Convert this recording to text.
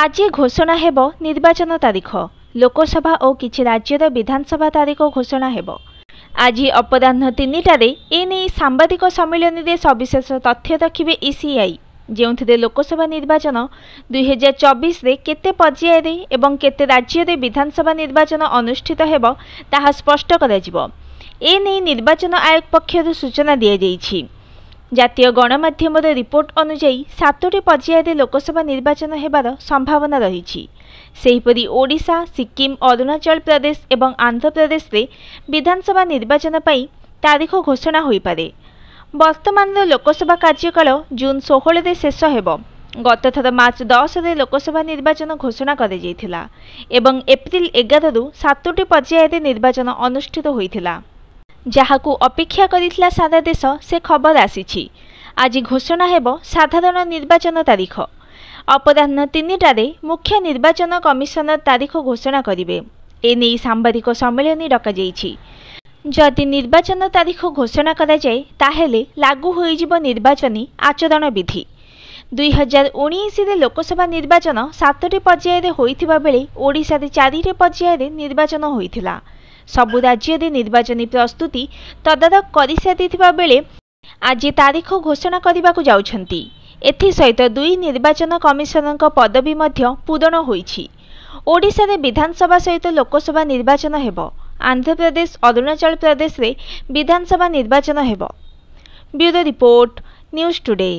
आज घोषणा हेब निर्वाचन तारीख। लोकसभा और किछि राज्यर विधानसभा तारीख घोषणा हेब। आज अपराह्न 3टारे एने सांबादिक सम्मेलन में सविशेष तथ्य रखिबे ईसीआई, जो लोकसभा निर्वाचन 2024 रे केते पर्याय एवं केते राज्य विधानसभा निर्वाचन अनुष्ठित हेब ताहा स्पष्ट कराजिबो। एने निर्वाचन आयोग पक्षर सूचना दिया जाइछि। जातीय गणमाध्यम रिपोर्ट अनुसार 7टी पर्याय लोकसभा निर्वाचन हेबार संभावना रही। सेहीपरि ओडिशा, सिक्किम, अरुणाचल प्रदेश एवं आंध्र प्रदेश रे विधानसभा निर्वाचन पई तारीख घोषणा होई पारे। वर्तमान लोकसभा कार्यकाल जून 16 रे शेष हेब। गत थर मार्च 10 रे लोकसभा निर्वाचन घोषणा करा जायथिला एवं एप्रिल 11 रु 7टी पर्याय निर्वाचन अनुष्ठित होइथिला। जहाकू अपेक्षा करिथिला सारा देश से खबर आसीछि। आज घोषणा हेब साधारण निर्वाचन तारीख। अपराह्न 3टारे मुख्य निर्वाचन कमिशनर तारीख घोषणा करिवे। एने सांबादिक सम्मेलन डका जाइछि। जदि निर्वाचन तारीख घोषणा करा जाए ताहेले लागू होइजिबो निर्वाचनी आचरण विधि। 2019 रे लोकसभा निर्वाचन 7टी पर्याय होइथिबा बेले ओडिशा रे 4टी पर्याय निर्वाचन होइथिला। सबु राज्य निर्वाचनी प्रस्तुति तदारख करि सारिथिबा बेले आज तारीख घोषणा करने जाउछंती। एथि सहित 2 निर्वाचन कमिशनर पदवी मध्य पूरण होइछि। ओडिशा रे विधानसभा सहित लोकसभा निर्वाचन हेब। आंध्र प्रदेश, अरुणाचल प्रदेश रे विधानसभा निर्वाचन हेब। Bureau report, news today.